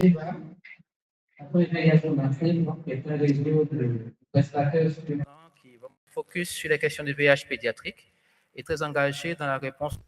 Qui va focus sur les questions du VIH pédiatrique et très engagé dans la réponse.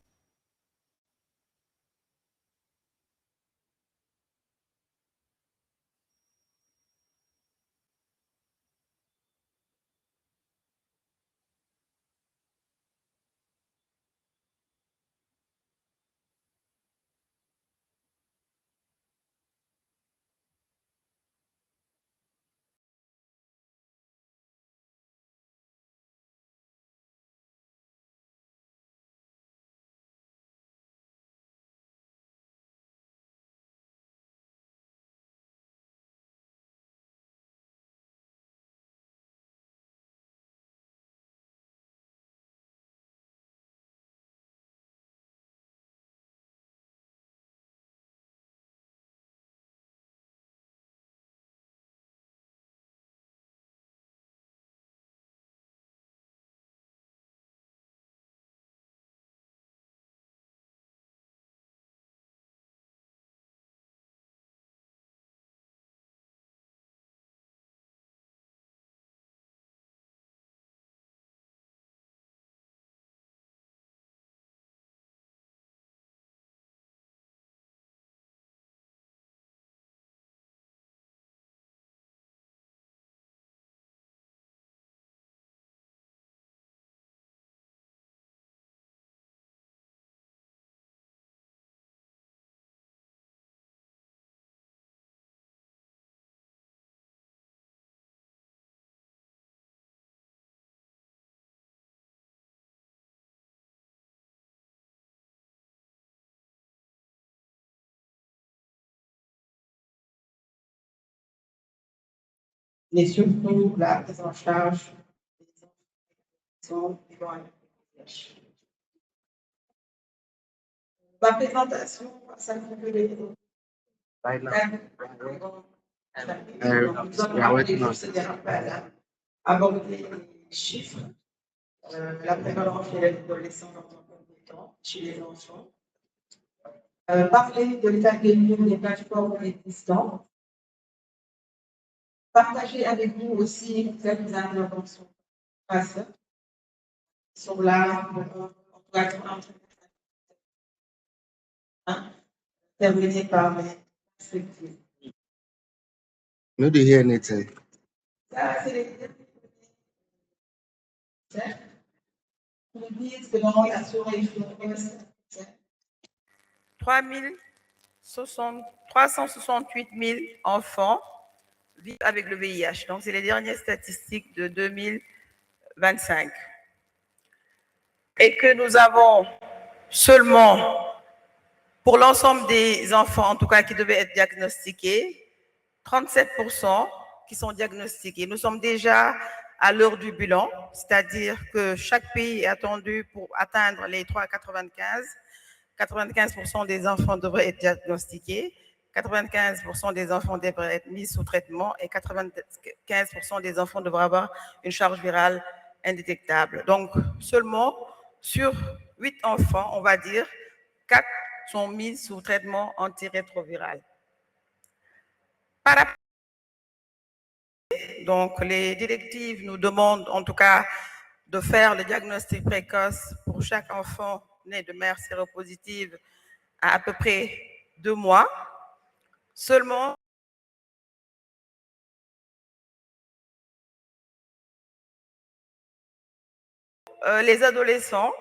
Mais surtout la prise en charge des enfants qui vont avec le VIH. Ma présentation, ça me fait les aborder les chiffres, la prévalence chez les adolescents dans un premier temps, chez les enfants. Parler de l'état des lieux des plateformes existantes. Partager avec vous aussi certaines interventions qui sont là pour être terminé par les perspectives. Nous de here anything. Ça, c'est les pour dire selon la sous-région ouest. 368 000 enfants vivent avec le VIH. Donc, c'est les dernières statistiques de 2025. Et que nous avons seulement, pour l'ensemble des enfants, en tout cas, qui devaient être diagnostiqués, 37% qui sont diagnostiqués. Nous sommes déjà à l'heure du bilan, c'est-à-dire que chaque pays est attendu pour atteindre les 3,95. 95% des enfants devraient être diagnostiqués, 95% des enfants devraient être mis sous traitement et 95% des enfants devraient avoir une charge virale indétectable. Donc, seulement sur 8 enfants, on va dire, 4 sont mis sous traitement antirétroviral. Donc, les directives nous demandent en tout cas de faire le diagnostic précoce pour chaque enfant né de mère séropositive à peu près 2 mois. Seulement, les adolescents,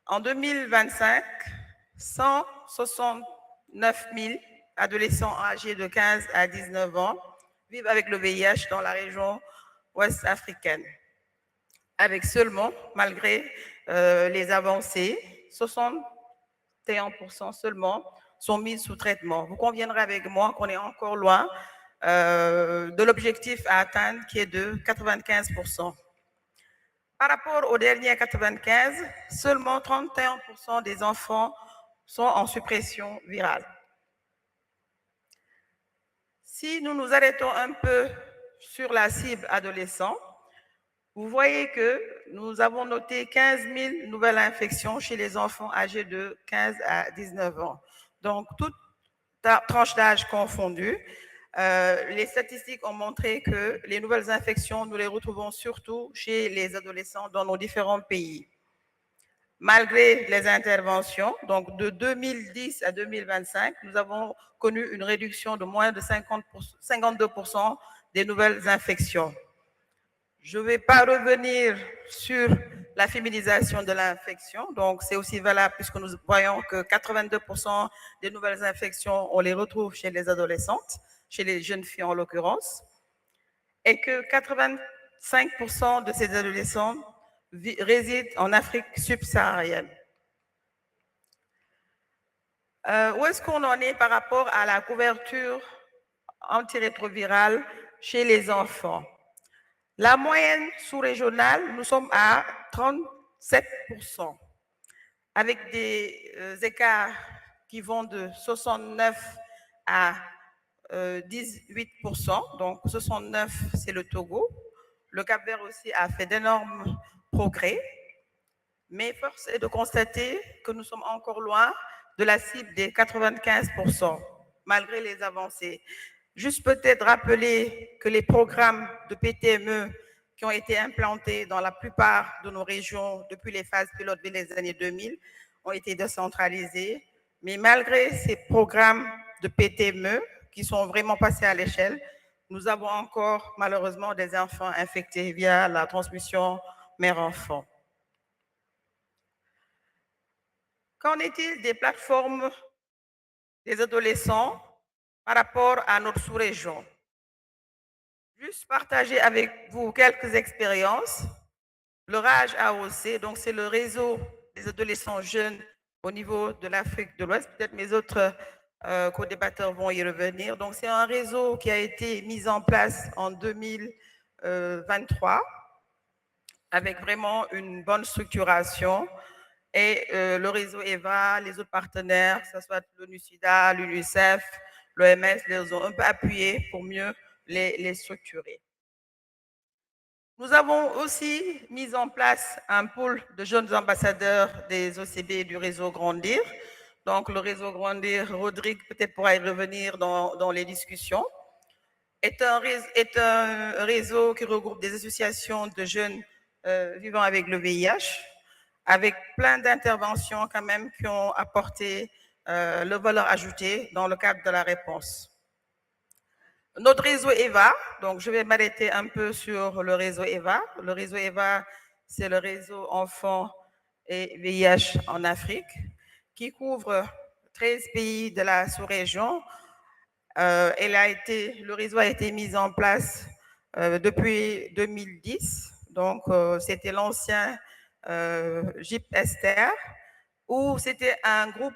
en 2025, 169 000 adolescents âgés de 15 à 19 ans vivent avec le VIH dans la région ouest africaine. Avec seulement, malgré les avancées, 61% seulement sont mis sous traitement. Vous conviendrez avec moi qu'on est encore loin de l'objectif à atteindre qui est de 95%. Par rapport aux derniers 95, seulement 31% des enfants sont en suppression virale. Si nous nous arrêtons un peu sur la cible adolescent, vous voyez que nous avons noté 15 000 nouvelles infections chez les enfants âgés de 15 à 19 ans. Donc, toute tranches d'âge confondues. Les statistiques ont montré que les nouvelles infections, nous les retrouvons surtout chez les adolescents dans nos différents pays. Malgré les interventions, donc de 2010 à 2025, nous avons connu une réduction de moins de 52% des nouvelles infections. Je ne vais pas revenir sur la féminisation de l'infection, donc c'est aussi valable puisque nous voyons que 82% des nouvelles infections, on les retrouve chez les adolescentes, chez les jeunes filles en l'occurrence, et que 85% de ces adolescents résident en Afrique subsaharienne. Où est-ce qu'on en est par rapport à la couverture antirétrovirale chez les enfants? La moyenne sous-régionale, nous sommes à 37%, avec des écarts qui vont de 69 à 18%. Donc 69, c'est le Togo. Le Cap-Vert aussi a fait d'énormes progrès, mais force est de constater que nous sommes encore loin de la cible des 95%, malgré les avancées. Juste peut-être rappeler que les programmes de PTME qui ont été implantés dans la plupart de nos régions depuis les phases pilotes dès les années 2000 ont été décentralisés, mais malgré ces programmes de PTME qui sont vraiment passés à l'échelle, nous avons encore malheureusement des enfants infectés via la transmission mère-enfant. Qu'en est-il des plateformes des adolescents par rapport à notre sous-région? Juste partager avec vous quelques expériences. Le RAGE AOC, donc c'est le réseau des adolescents jeunes au niveau de l'Afrique de l'Ouest. Peut-être mes autres co-débatteurs vont y revenir. Donc c'est un réseau qui a été mis en place en 2023 avec vraiment une bonne structuration. Et le réseau EVA, les autres partenaires, que ce soit l'ONU-SIDA, l'UNICEF, l'OMS, les ont un peu appuyés pour mieux les structurer. Nous avons aussi mis en place un pool de jeunes ambassadeurs des OCB et du réseau Grandir. Donc le réseau Grandir, Rodrigue peut-être pourra y revenir dans les discussions, est un réseau qui regroupe des associations de jeunes vivant avec le VIH, avec plein d'interventions quand même qui ont apporté le valeur ajouté dans le cadre de la réponse. Notre réseau EVA, donc je vais m'arrêter un peu sur le réseau EVA. Le réseau EVA, c'est le réseau enfants et VIH en Afrique, qui couvre 13 pays de la sous-région. Le réseau a été mis en place depuis 2010, donc c'était l'ancien GIP Esther, où c'était un groupe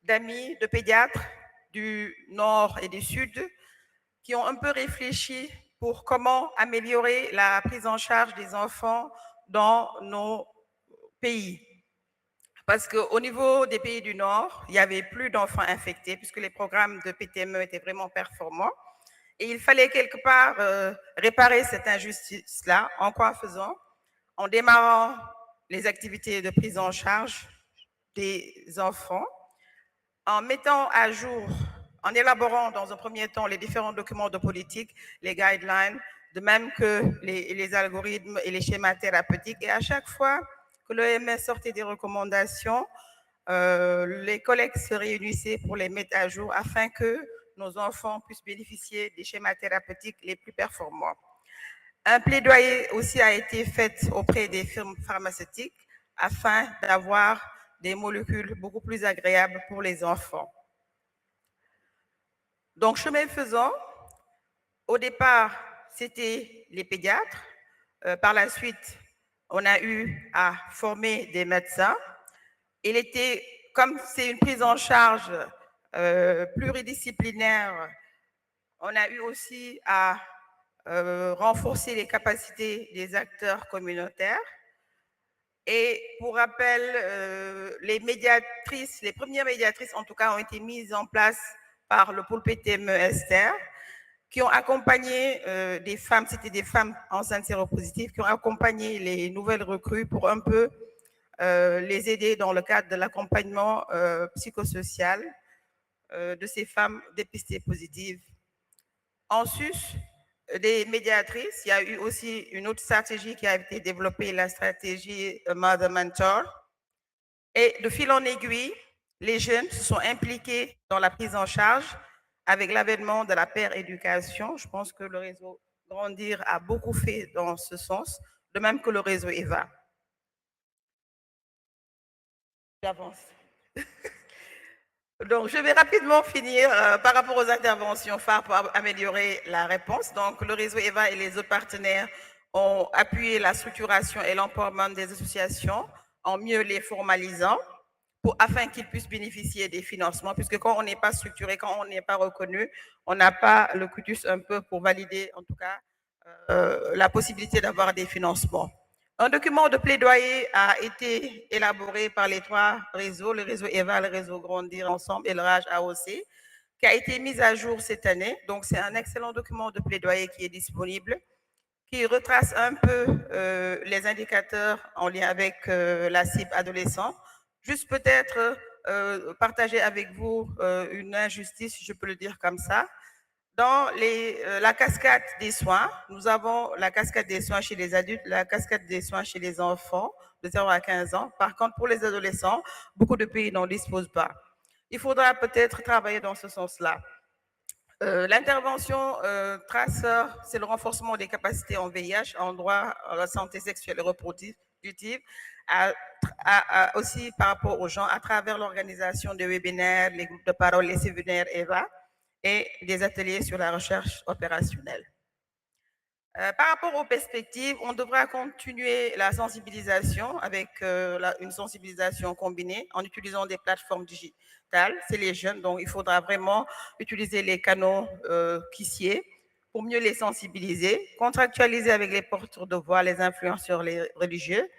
d'amis, de pédiatres du Nord et du Sud qui ont un peu réfléchi pour comment améliorer la prise en charge des enfants dans nos pays. Parce qu'au niveau des pays du Nord, il n'y avait plus d'enfants infectés puisque les programmes de PTME étaient vraiment performants. Et il fallait quelque part réparer cette injustice-là. En quoi faisant? En démarrant les activités de prise en charge des enfants, en mettant à jour, en élaborant dans un premier temps les différents documents de politique, les guidelines, de même que les algorithmes et les schémas thérapeutiques. Et à chaque fois que l'OMS sortait des recommandations, les collègues se réunissaient pour les mettre à jour afin que nos enfants puissent bénéficier des schémas thérapeutiques les plus performants. Un plaidoyer aussi a été fait auprès des firmes pharmaceutiques afin d'avoir des molécules beaucoup plus agréables pour les enfants. Donc, chemin faisant, au départ, c'était les pédiatres. Par la suite, on a eu à former des médecins. Comme c'est une prise en charge pluridisciplinaire, on a eu aussi à renforcer les capacités des acteurs communautaires. Et pour rappel, les premières médiatrices en tout cas ont été mises en place par le pôle PTME Esther, qui ont accompagné des femmes, c'était des femmes enceintes séropositives, qui ont accompagné les nouvelles recrues pour un peu les aider dans le cadre de l'accompagnement psychosocial de ces femmes dépistées positives. En sus des médiatrices, il y a eu aussi une autre stratégie qui a été développée, la stratégie Mother Mentor. Et de fil en aiguille, les jeunes se sont impliqués dans la prise en charge avec l'avènement de la paire éducation. Je pense que le réseau Grandir a beaucoup fait dans ce sens, de même que le réseau EVA. J'avance. Donc, je vais rapidement finir par rapport aux interventions phares pour améliorer la réponse. Donc, le réseau EVA et les autres partenaires ont appuyé la structuration et l'empowerment des associations en mieux les formalisant afin qu'ils puissent bénéficier des financements, puisque quand on n'est pas structuré, quand on n'est pas reconnu, on n'a pas le cutus un peu pour valider, en tout cas, la possibilité d'avoir des financements. Un document de plaidoyer a été élaboré par les trois réseaux, le réseau EVA, le réseau Grandir Ensemble et le RAJ AOC, qui a été mis à jour cette année. Donc, c'est un excellent document de plaidoyer qui est disponible, qui retrace un peu les indicateurs en lien avec la cible adolescent. Juste peut-être partager avec vous une injustice, si je peux le dire comme ça. Dans la cascade des soins, nous avons la cascade des soins chez les adultes, la cascade des soins chez les enfants de 0 à 15 ans. Par contre, pour les adolescents, beaucoup de pays n'en disposent pas. Il faudra peut-être travailler dans ce sens-là. L'intervention traceur, c'est le renforcement des capacités en VIH, en droit à la santé sexuelle et reproductive, aussi par rapport aux gens, à travers l'organisation de webinaires, les groupes de parole, les séminaires EVA et des ateliers sur la recherche opérationnelle. Par rapport aux perspectives, on devra continuer la sensibilisation avec une sensibilisation combinée en utilisant des plateformes digitales. C'est les jeunes, donc il faudra vraiment utiliser les canaux quissiers pour mieux les sensibiliser, contractualiser avec les porteurs de voix, les influenceurs, les religieux,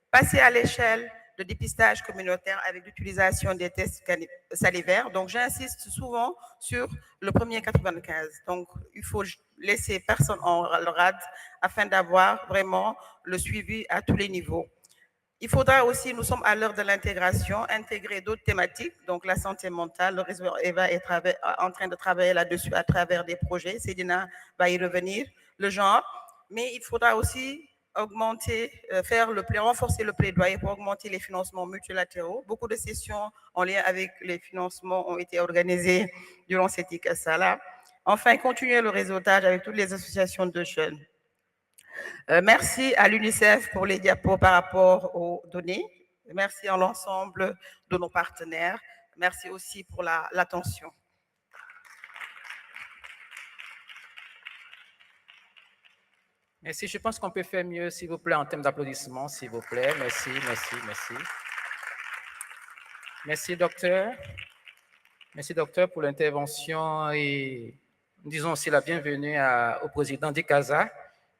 passer à l'échelle de dépistage communautaire avec l'utilisation des tests salivaires. Donc, j'insiste souvent sur le premier 95. Donc, il faut laisser personne en rade afin d'avoir vraiment le suivi à tous les niveaux. Il faudra aussi, nous sommes à l'heure de l'intégration, intégrer d'autres thématiques, donc la santé mentale. Le réseau EVA est en train de travailler là-dessus à travers des projets. Cédina va y revenir, le genre. Mais il faudra aussi renforcer le plaidoyer pour augmenter les financements multilatéraux. Beaucoup de sessions en lien avec les financements ont été organisées durant cette ICASA-là. Enfin, continuer le réseautage avec toutes les associations de jeunes. Merci à l'UNICEF pour les diapos par rapport aux données. Merci à l'ensemble de nos partenaires. Merci aussi pour l'attention. Merci. Je pense qu'on peut faire mieux, s'il vous plaît, en termes d'applaudissements, s'il vous plaît. Merci, merci, merci. Merci, docteur. Merci, docteur, pour l'intervention et disons aussi la bienvenue au président d'ICASA,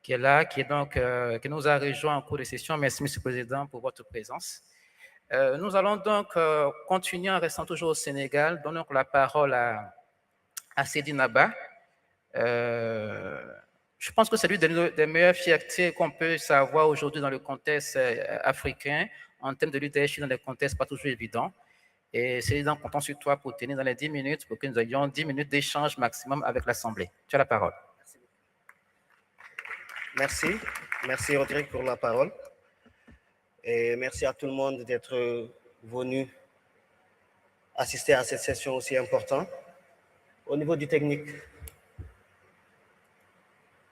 qui est là, qui nous a rejoint en cours de session. Merci, Monsieur le Président, pour votre présence. Nous allons donc continuer en restant toujours au Sénégal. Donnons la parole à Cédina Ba. Je pense que c'est l'une des meilleures fiertés qu'on peut savoir aujourd'hui dans le contexte africain, en termes de leadership dans des contextes pas toujours évidents. Et c'est donc comptant sur toi pour tenir dans les 10 minutes, pour que nous ayons 10 minutes d'échange maximum avec l'Assemblée. Tu as la parole. Merci. Merci, Rodrigue, pour la parole. Et merci à tout le monde d'être venu assister à cette session aussi importante. Au niveau du technique,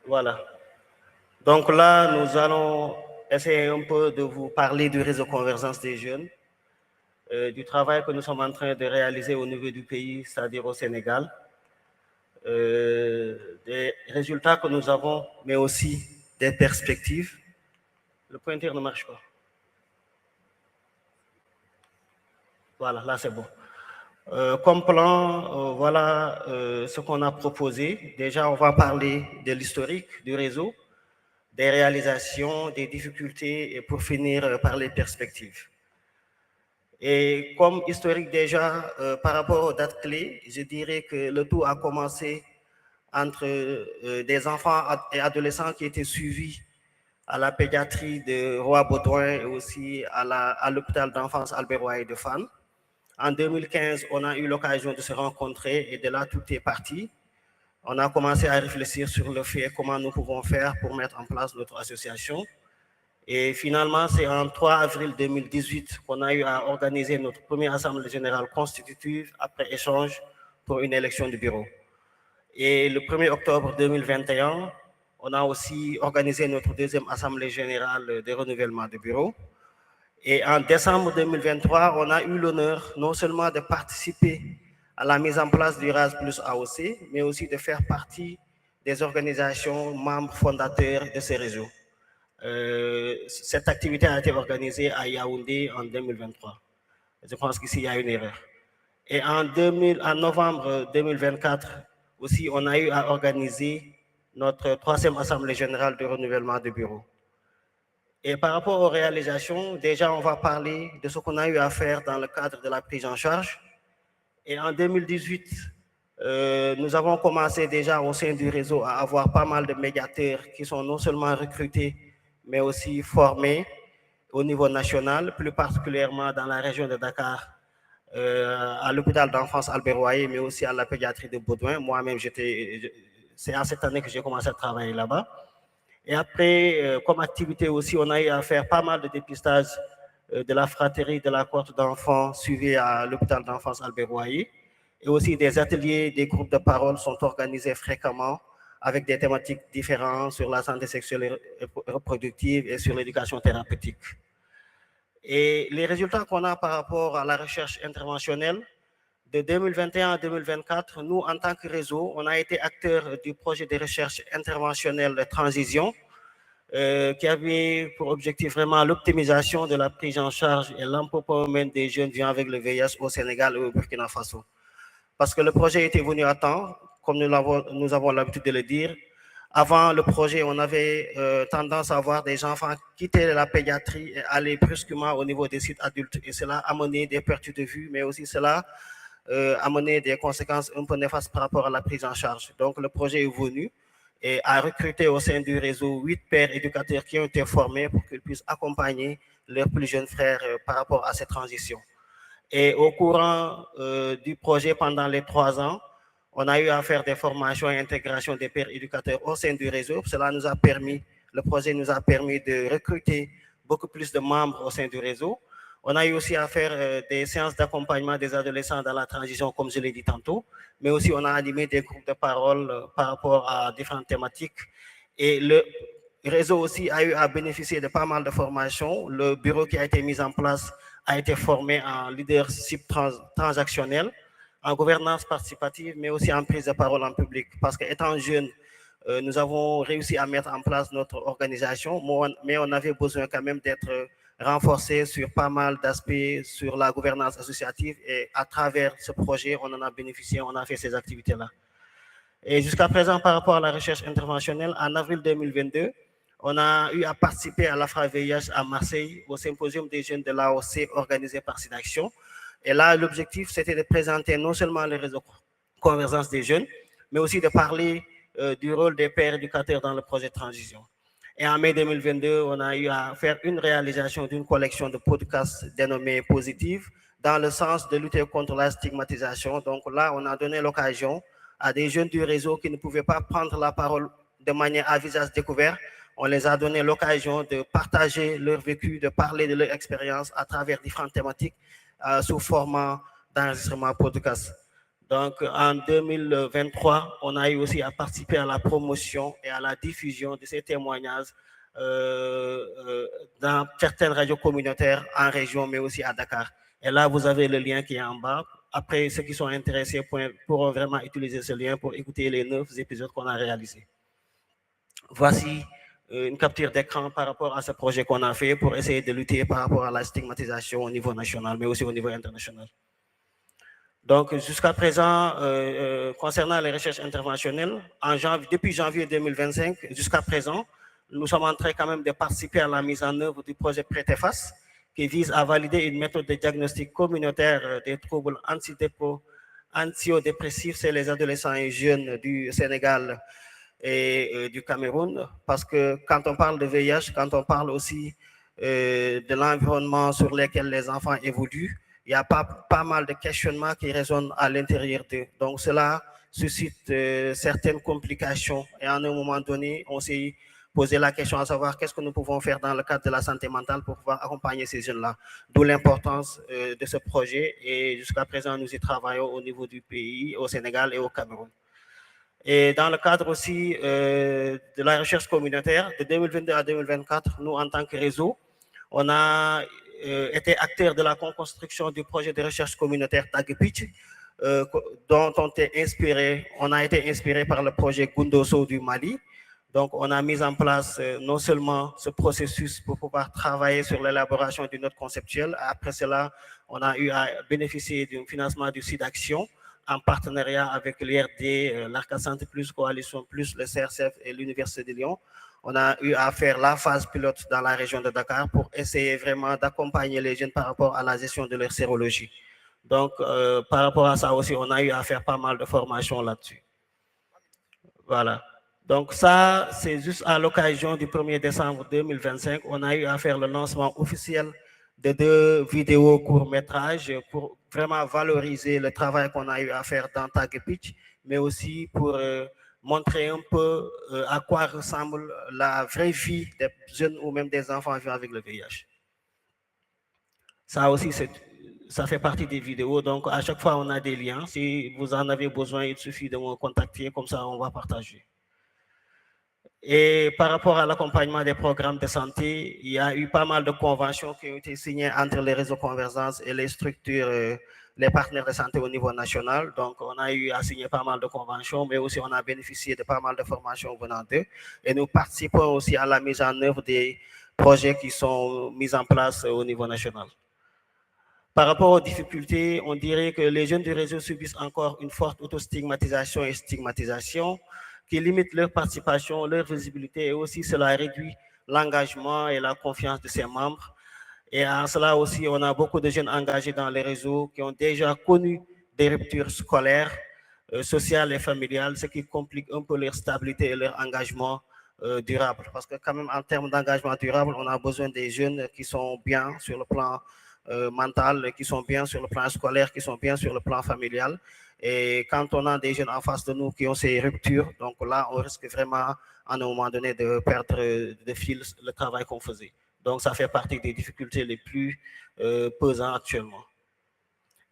voilà. Donc là, nous allons essayer un peu de vous parler du réseau Convergence des jeunes, du travail que nous sommes en train de réaliser au niveau du pays, c'est-à-dire au Sénégal, des résultats que nous avons, mais aussi des perspectives. Le pointeur ne marche pas. Voilà, là c'est bon. Comme plan, voilà ce qu'on a proposé. Déjà, on va parler de l'historique du réseau, des réalisations, des difficultés et pour finir par les perspectives. Et comme historique déjà, par rapport aux dates clés, je dirais que le tout a commencé entre des enfants et adolescents qui étaient suivis à la pédiatrie de Roi Baudouin et aussi à l'hôpital d'enfance Albert Royer de Fannes. En 2015, on a eu l'occasion de se rencontrer et de là, tout est parti. On a commencé à réfléchir sur le fait comment nous pouvons faire pour mettre en place notre association. Et finalement, c'est en 3 avril 2018 qu'on a eu à organiser notre première assemblée générale constitutive après échange pour une élection du bureau. Et le 1er octobre 2021, on a aussi organisé notre deuxième assemblée générale de renouvellement du bureau. Et en décembre 2023, on a eu l'honneur non seulement de participer à la mise en place du RAS plus AOC, mais aussi de faire partie des organisations membres fondateurs de ces réseaux. Cette activité a été organisée à Yaoundé en 2023. Je pense qu'ici, il y a une erreur. Et en novembre 2024, aussi, on a eu à organiser notre 3e assemblée générale de renouvellement du bureau. Et par rapport aux réalisations, déjà, on va parler de ce qu'on a eu à faire dans le cadre de la prise en charge. Et en 2018, nous avons commencé déjà au sein du réseau à avoir pas mal de médiateurs qui sont non seulement recrutés, mais aussi formés au niveau national, plus particulièrement dans la région de Dakar, à l'hôpital d'enfance Albert Royer, mais aussi à la pédiatrie de Baudouin. Moi-même, c'est à cette année que j'ai commencé à travailler là-bas. Et après, comme activité aussi, on a eu à faire pas mal de dépistage de la fratrie de la cohorte d'enfants suivie à l'hôpital d'enfance Albert Royer. Et aussi des ateliers, des groupes de parole sont organisés fréquemment avec des thématiques différentes sur la santé sexuelle et reproductive et sur l'éducation thérapeutique. Et les résultats qu'on a par rapport à la recherche interventionnelle, de 2021 à 2024, nous, en tant que réseau, on a été acteurs du projet de recherche interventionnelle de transition qui avait pour objectif vraiment l'optimisation de la prise en charge et l'empowerment des jeunes vivant avec le VIH au Sénégal et au Burkina Faso. Parce que le projet était venu à temps, comme nous avons l'habitude de le dire. Avant le projet, on avait tendance à voir des enfants quitter la pédiatrie et aller brusquement au niveau des sites adultes. Et cela a amené des pertes de vue, mais aussi cela amené des conséquences un peu néfastes par rapport à la prise en charge. Donc le projet est venu et a recruté au sein du réseau 8 pères éducateurs qui ont été formés pour qu'ils puissent accompagner leurs plus jeunes frères par rapport à cette transition. Et au courant du projet, pendant les 3 ans, on a eu à faire des formations et intégration des pères éducateurs au sein du réseau. Cela nous a permis, le projet nous a permis de recruter beaucoup plus de membres au sein du réseau. On a eu aussi à faire des séances d'accompagnement des adolescents dans la transition, comme je l'ai dit tantôt, mais aussi on a animé des groupes de parole par rapport à différentes thématiques. Et le réseau aussi a eu à bénéficier de pas mal de formations. Le bureau qui a été mis en place a été formé en leadership transactionnel, en gouvernance participative, mais aussi en prise de parole en public. Parce qu'étant jeune, nous avons réussi à mettre en place notre organisation, mais on avait besoin quand même d'être renforcé sur pas mal d'aspects sur la gouvernance associative. Et à travers ce projet, on en a bénéficié, on a fait ces activités-là. Et jusqu'à présent, par rapport à la recherche interventionnelle, en avril 2022, on a eu à participer à l'AFRA-VIH à Marseille, au symposium des jeunes de l'AOC organisé par SIDAction. Et là, l'objectif, c'était de présenter non seulement le réseau Convergence des jeunes, mais aussi de parler du rôle des pères éducateurs dans le projet de transition. Et en mai 2022, on a eu à faire une réalisation d'une collection de podcasts dénommée Positive, dans le sens de lutter contre la stigmatisation. Donc là, on a donné l'occasion à des jeunes du réseau qui ne pouvaient pas prendre la parole de manière à visage découvert. On les a donné l'occasion de partager leur vécu, de parler de leur expérience à travers différentes thématiques sous format d'enregistrement podcast. Donc, en 2023, on a eu aussi à participer à la promotion et à la diffusion de ces témoignages dans certaines radios communautaires en région, mais aussi à Dakar. Et là, vous avez le lien qui est en bas. Après, ceux qui sont intéressés pourront vraiment utiliser ce lien pour écouter les 9 épisodes qu'on a réalisés. Voici une capture d'écran par rapport à ce projet qu'on a fait pour essayer de lutter par rapport à la stigmatisation au niveau national, mais aussi au niveau international. Donc, jusqu'à présent, concernant les recherches interventionnelles, depuis janvier 2025 jusqu'à présent, nous sommes en train quand même de participer à la mise en œuvre du projet PRETEFAS, qui vise à valider une méthode de diagnostic communautaire des troubles anxio-dépressifs chez les adolescents et jeunes du Sénégal et du Cameroun, parce que quand on parle de VIH, quand on parle aussi de l'environnement sur lequel les enfants évoluent, il y a pas mal de questionnements qui résonnent à l'intérieur d'eux. Donc cela suscite certaines complications. Et à un moment donné, on s'est posé la question à savoir qu'est-ce que nous pouvons faire dans le cadre de la santé mentale pour pouvoir accompagner ces jeunes-là. D'où l'importance de ce projet. Et jusqu'à présent, nous y travaillons au niveau du pays, au Sénégal et au Cameroun. Et dans le cadre aussi de la recherche communautaire, de 2022 à 2024, nous, en tant que réseau, on a été acteurs de la construction du projet de recherche communautaire Tagepich, dont on a été inspiré par le projet Gundoso du Mali. Donc, on a mis en place non seulement ce processus pour pouvoir travailler sur l'élaboration d'une note conceptuelle. Après cela, on a eu à bénéficier du financement du site d'action en partenariat avec l'IRD, l'Arca Santé Plus, Coalition Plus, le CRCF et l'Université de Lyon. On a eu à faire la phase pilote dans la région de Dakar pour essayer vraiment d'accompagner les jeunes par rapport à la gestion de leur sérologie. Donc, par rapport à ça aussi, on a eu à faire pas mal de formations là-dessus. Voilà. Donc ça, c'est juste à l'occasion du 1er décembre 2025, on a eu à faire le lancement officiel de 2 vidéos courts-métrages pour vraiment valoriser le travail qu'on a eu à faire dans Tagepich, mais aussi pour montrer un peu à quoi ressemble la vraie vie des jeunes ou même des enfants vivant avec le VIH. Ça aussi, ça fait partie des vidéos, donc à chaque fois on a des liens. Si vous en avez besoin, il suffit de me contacter, comme ça on va partager. Et par rapport à l'accompagnement des programmes de santé, il y a eu pas mal de conventions qui ont été signées entre les réseaux Convergence et les structures, les partenaires de santé au niveau national. Donc, on a eu à signer pas mal de conventions, mais aussi on a bénéficié de pas mal de formations venant d'eux. Et nous participons aussi à la mise en œuvre des projets qui sont mis en place au niveau national. Par rapport aux difficultés, on dirait que les jeunes du réseau subissent encore une forte autostigmatisation et stigmatisation qui limite leur participation, leur visibilité, et aussi cela réduit l'engagement et la confiance de ses membres. Et en cela aussi, on a beaucoup de jeunes engagés dans les réseaux qui ont déjà connu des ruptures scolaires, sociales et familiales, ce qui complique un peu leur stabilité et leur engagement durable. Parce que quand même, en termes d'engagement durable, on a besoin des jeunes qui sont bien sur le plan mental, qui sont bien sur le plan scolaire, qui sont bien sur le plan familial. Et quand on a des jeunes en face de nous qui ont ces ruptures, donc là, on risque vraiment, à un moment donné, de perdre de fil le travail qu'on faisait. Donc, ça fait partie des difficultés les plus pesantes actuellement.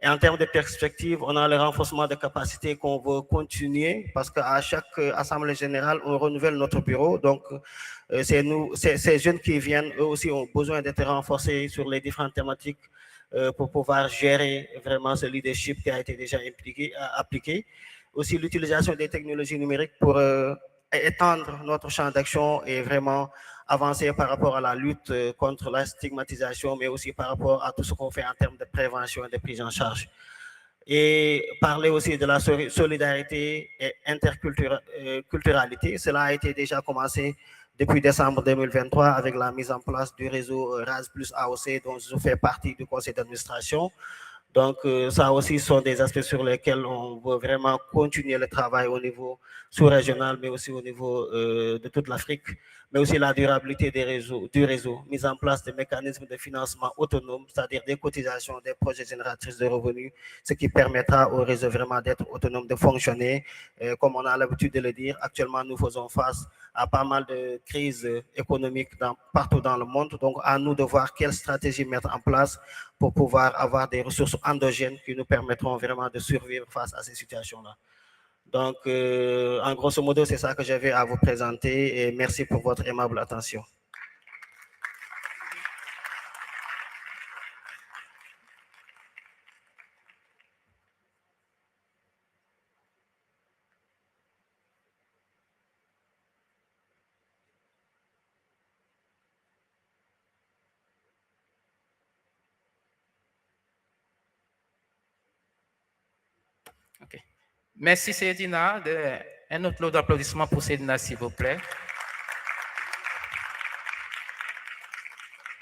Et en termes de perspective, on a le renforcement de capacités qu'on veut continuer parce qu'à chaque assemblée générale, on renouvelle notre bureau. Donc, ces jeunes qui viennent, eux aussi ont besoin d'être renforcés sur les différentes thématiques pour pouvoir gérer vraiment ce leadership qui a été déjà appliqué. Aussi, l'utilisation des technologies numériques pour étendre notre champ d'action et vraiment avancer par rapport à la lutte contre la stigmatisation, mais aussi par rapport à tout ce qu'on fait en termes de prévention et de prise en charge. Et parler aussi de la solidarité et interculturalité. Cela a été déjà commencé depuis décembre 2023 avec la mise en place du réseau RAS plus AOC, dont je fais partie du conseil d'administration. Donc, ça aussi sont des aspects sur lesquels on veut vraiment continuer le travail au niveau sous-régional, mais aussi au niveau de toute l'Afrique, mais aussi la durabilité du réseau, mise en place des mécanismes de financement autonomes, c'est-à-dire des cotisations, des projets génératrices de revenus, ce qui permettra au réseau vraiment d'être autonome, de fonctionner. Comme on a l'habitude de le dire, actuellement, nous faisons face à pas mal de crises économiques partout dans le monde. Donc, à nous de voir quelle stratégie mettre en place pour pouvoir avoir des ressources endogènes qui nous permettront vraiment de survivre face à ces situations-là. Donc, en grosso modo, c'est ça que j'avais à vous présenter et merci pour votre aimable attention. Okay. Merci Cédina. Un autre lot d'applaudissements pour Cédina, s'il vous plaît.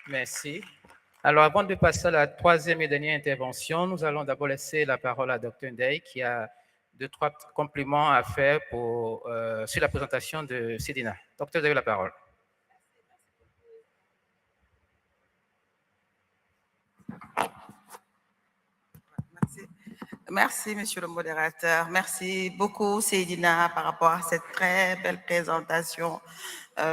Merci. Alors, avant de passer à la troisième et dernière intervention, nous allons d'abord laisser la parole à Dr. Ndeye qui a 2-3 compliments à faire sur la présentation de Cédina. Docteur, vous avez la parole. Merci, monsieur le modérateur. Merci beaucoup, Seydina, par rapport à cette très belle présentation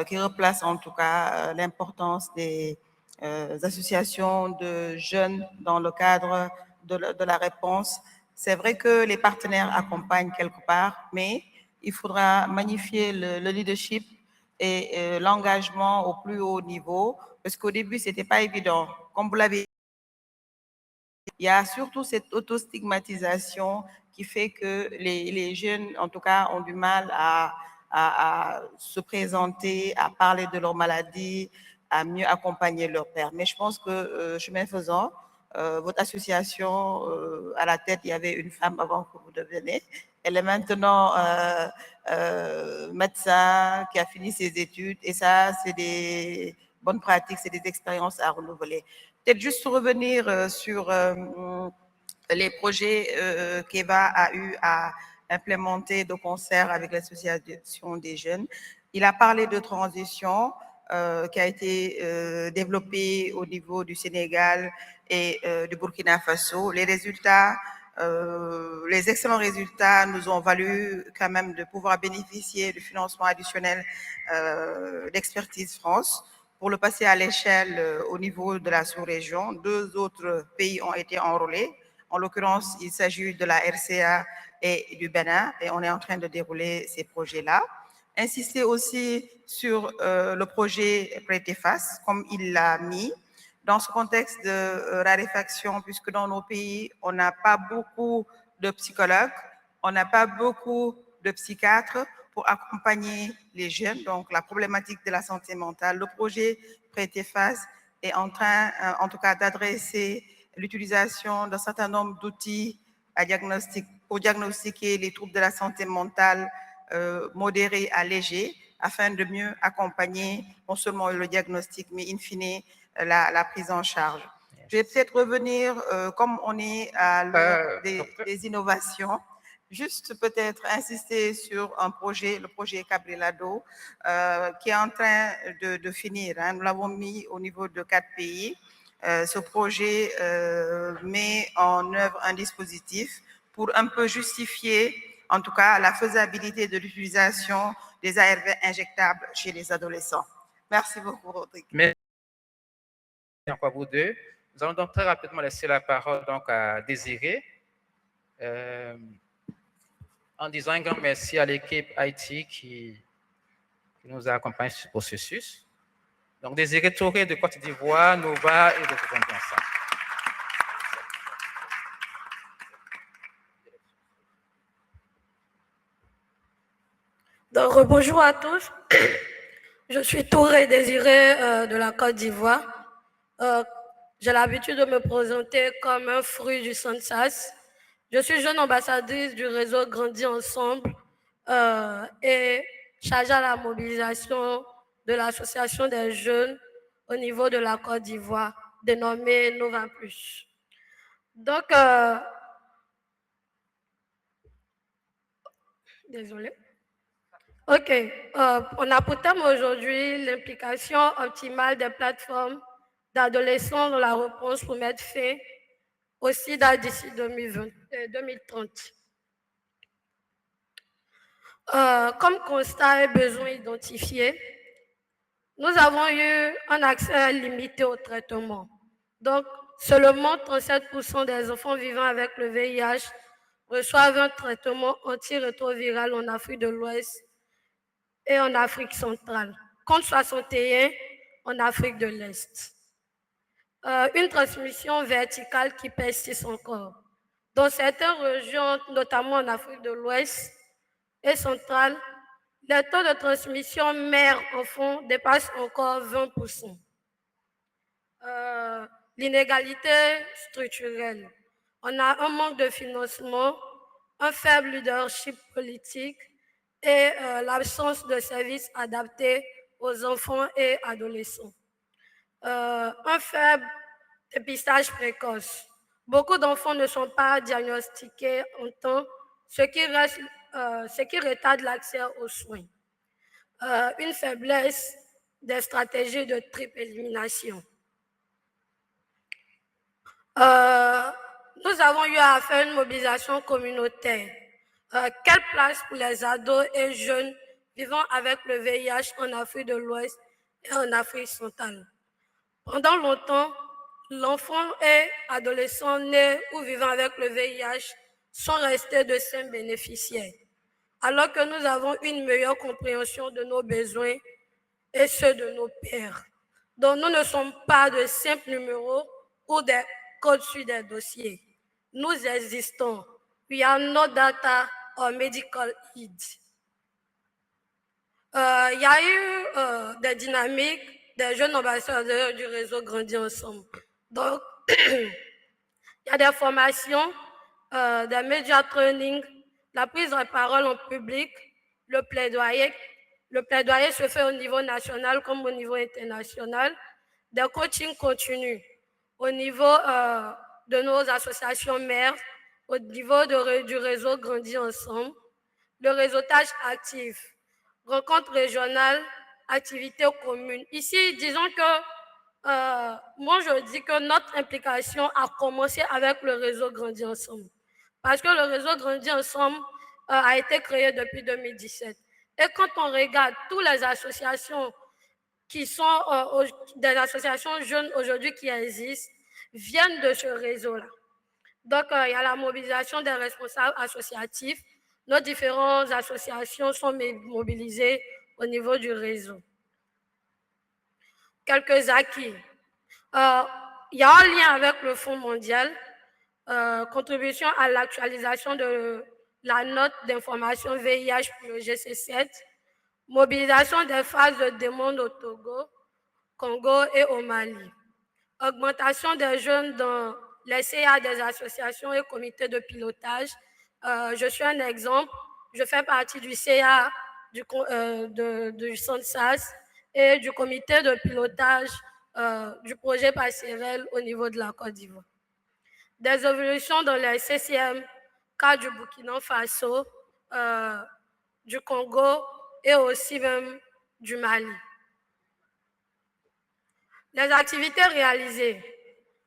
qui replace en tout cas l'importance des associations de jeunes dans le cadre de la réponse. C'est vrai que les partenaires accompagnent quelque part, mais il faudra magnifier le leadership et l'engagement au plus haut niveau, parce qu'au début, ce n'était pas évident. Comme vous l'avez dit, il y a surtout cette autostigmatisation qui fait que les jeunes, en tout cas, ont du mal à se présenter, à parler de leur maladie, à mieux accompagner leur père. Mais je pense que, chemin faisant, votre association, à la tête, il y avait une femme avant que vous deveniez. Elle est maintenant médecin qui a fini ses études. Et ça, c'est des bonnes pratiques, c'est des expériences à renouveler. Peut-être juste revenir sur les projets qu'Eva a eu à implémenter de concert avec l'association des jeunes. Il a parlé de transition qui a été développée au niveau du Sénégal et du Burkina Faso. Les résultats, les excellents résultats nous ont valu quand même de pouvoir bénéficier du financement additionnel d'Expertise France pour le passer à l'échelle au niveau de la sous-région. 2 autres pays ont été enrôlés. En l'occurrence, il s'agit de la RCA et du Bénin, et on est en train de dérouler ces projets-là. Insister aussi sur le projet Prêter Face, comme il l'a mis, dans ce contexte de raréfaction, puisque dans nos pays, on n'a pas beaucoup de psychologues, on n'a pas beaucoup de psychiatres pour accompagner les jeunes. Donc, la problématique de la santé mentale, le projet Prêter Face est en train, en tout cas, d'adresser l'utilisation d'un certain nombre d'outils pour diagnostiquer les troubles de la santé mentale modérés à légers, afin de mieux accompagner non seulement le diagnostic, mais in fine la prise en charge. Je vais peut-être revenir, comme on est à l'heure des innovations, juste peut-être insister sur un projet, le projet Cabrelado, qui est en train de finir. Hein. Nous l'avons mis au niveau de 4 pays. Ce projet met en œuvre un dispositif pour un peu justifier, en tout cas, la faisabilité de l'utilisation des ARV injectables chez les adolescents. Merci beaucoup, Rodrigue. Merci encore vous deux. Nous allons donc très rapidement laisser la parole donc à Désiré, en disant un grand merci à l'équipe IT qui nous a accompagnés sur ce processus. Donc, Désiré Touré de Côte d'Ivoire nous va et de vous ensemble. Donc, bonjour à tous. Je suis Touré Désiré de la Côte d'Ivoire. J'ai l'habitude de me présenter comme un fruit du SANSAS. Je suis jeune ambassadrice du réseau Grandis Ensemble et chargée à la mobilisation de l'association des jeunes au niveau de la Côte d'Ivoire, dénommée Nova Plus. Donc, désolée. OK. On a pour thème aujourd'hui l'implication optimale des plateformes d'adolescents dans la réponse pour mettre fin au sida d'ici 2030. Comme constat et besoin identifié, nous avons eu un accès limité au traitement. Donc, seulement 37% des enfants vivant avec le VIH reçoivent un traitement antirétroviral en Afrique de l'Ouest et en Afrique centrale, contre 61 en Afrique de l'Est. Une transmission verticale qui persiste encore. Dans certaines régions, notamment en Afrique de l'Ouest et centrale, les taux de transmission mère-enfant dépassent encore 20%. L'inégalité structurelle. On a un manque de financement, un faible leadership politique et l'absence de services adaptés aux enfants et adolescents. Un faible dépistage précoce. Beaucoup d'enfants ne sont pas diagnostiqués en temps, ce qui retarde l'accès aux soins. Une faiblesse des stratégies de triple élimination. nous avons eu à faire une mobilisation communautaire. Quelle place pour les ados et jeunes vivant avec le VIH en Afrique de l'Ouest et en Afrique centrale? Pendant longtemps, l'enfant et adolescent nés ou vivant avec le VIH sont restés de sains bénéficiaires, alors que nous avons une meilleure compréhension de nos besoins et ceux de nos pairs. Donc, nous ne sommes pas de simples numéros ou des codes sur des dossiers. Nous existons. We are not data or medical aids. Il y a eu des dynamiques des jeunes ambassadeurs du réseau Grandir ensemble. Donc, il y a des formations, des médias training, la prise de parole en public, le plaidoyer. Le plaidoyer se fait au niveau national comme au niveau international. Des coachings continus au niveau de nos associations mères, au niveau du réseau Grandir ensemble, le réseautage actif, rencontres régionales, activités communes. Ici, disons que moi, je dis que notre implication a commencé avec le réseau Grandir ensemble. Parce que le réseau Grandir ensemble a été créé depuis 2017. Et quand on regarde toutes les associations qui sont des associations jeunes aujourd'hui qui existent, viennent de ce réseau-là. Donc, il y a la mobilisation des responsables associatifs. Nos différentes associations sont mobilisées au niveau du réseau. Quelques acquis. Il y a un lien avec le Fonds mondial, contribution à l'actualisation de la note d'information VIH pour le GC7, mobilisation des phases de demande au Togo, Congo et au Mali, augmentation des jeunes dans les CA des associations et comités de pilotage. Je suis un exemple, je fais partie du CA du Centre SAS et du comité de pilotage du projet passerelle au niveau de la Côte d'Ivoire. Des évolutions dans les CCM, cas du Burkina Faso, du Congo et aussi même du Mali. Les activités réalisées.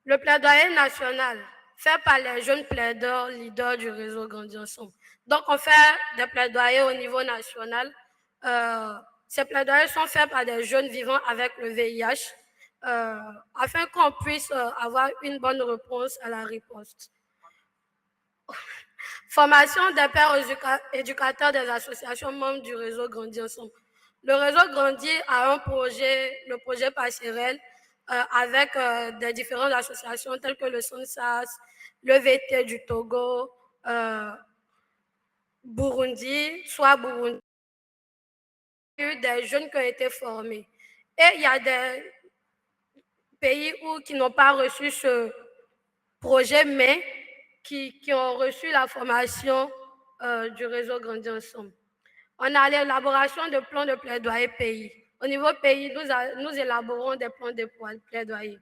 Le plaidoyer national fait par les jeunes plaideurs leaders du réseau Grandir ensemble. Donc, on fait des plaidoyers au niveau national. Ces plaidoyers sont faits par des jeunes vivant avec le VIH afin qu'on puisse avoir une bonne réponse à la riposte. Formation des pairs éducateurs des associations membres du réseau Grandir ensemble. Le réseau Grandir a un projet, le projet passerelle, avec des différentes associations telles que le SONSAS, le VT du Togo, Burundi, soit Burundi. Il y a eu des jeunes qui ont été formés. Et il y a des pays qui n'ont pas reçu ce projet, mais qui ont reçu la formation du réseau Grandir ensemble. On a l'élaboration de plans de plaidoyer pays. Au niveau pays, nous élaborons des plans de plaidoyer.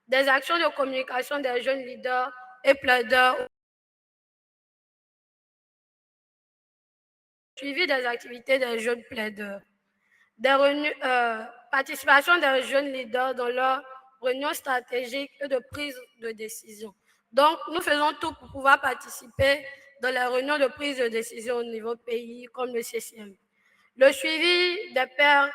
Des actions de communication des jeunes leaders et plaideurs. Suivi des activités des jeunes plaideurs. Participation des jeunes leaders dans leurs réunions stratégiques et de prise de décision. Donc, nous faisons tout pour pouvoir participer dans les réunions de prise de décision au niveau pays, comme le CCM. Le suivi des pairs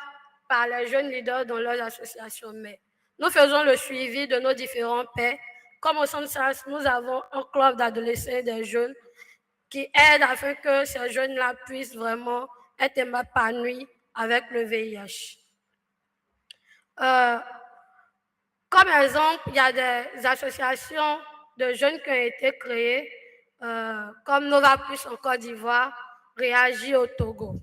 par les jeunes leaders dans leurs associations. Mais nous faisons le suivi de nos différents pairs. Comme au Centre SAS, nous avons un club d'adolescents et des jeunes qui aident afin que ces jeunes-là puissent vraiment être épanouis avec le VIH. Comme exemple, il y a des associations de jeunes qui ont été créées, comme Nova Plus en Côte d'Ivoire, Réagir au Togo.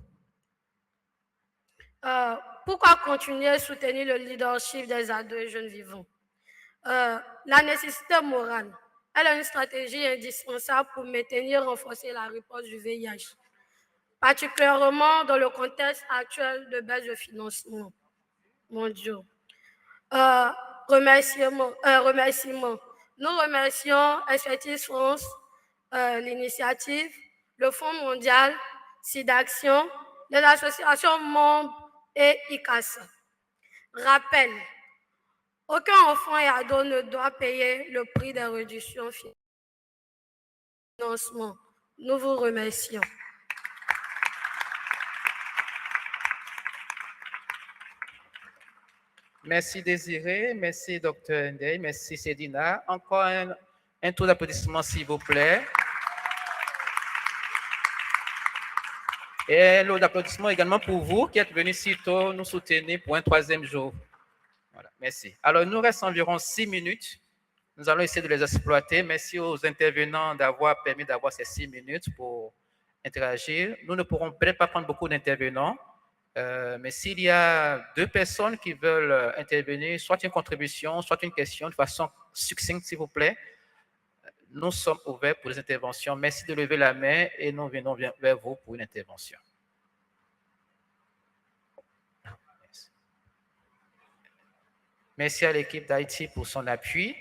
Pourquoi continuer à soutenir le leadership des ados et jeunes vivants? La nécessité morale. Elle a une stratégie indispensable pour maintenir et renforcer la réponse du VIH, particulièrement dans le contexte actuel de baisse de financement mondiaux. Remerciements. Nous remercions Expertise France, l'initiative, le Fonds mondial, SIDAction, les associations membres et ICASA. Rappel, aucun enfant et ado ne doit payer le prix des réductions financières. financement. Nous vous remercions. Merci Désiré, merci Dr. Ndeye, merci Cédina. Encore un tour d'applaudissement s'il vous plaît. Et un lot d'applaudissements également pour vous qui êtes venus si tôt nous soutenir pour un 3e jour. Voilà, merci. Alors, il nous reste environ 6 minutes. Nous allons essayer de les exploiter. Merci aux intervenants d'avoir permis d'avoir ces 6 minutes pour interagir. Nous ne pourrons peut-être pas prendre beaucoup d'intervenants, mais s'il y a 2 personnes qui veulent intervenir, soit une contribution, soit une question, de façon succincte, s'il vous plaît, nous sommes ouverts pour les interventions. Merci de lever la main et nous venons vers vous pour une intervention. Merci à l'équipe d'Haïti pour son appui.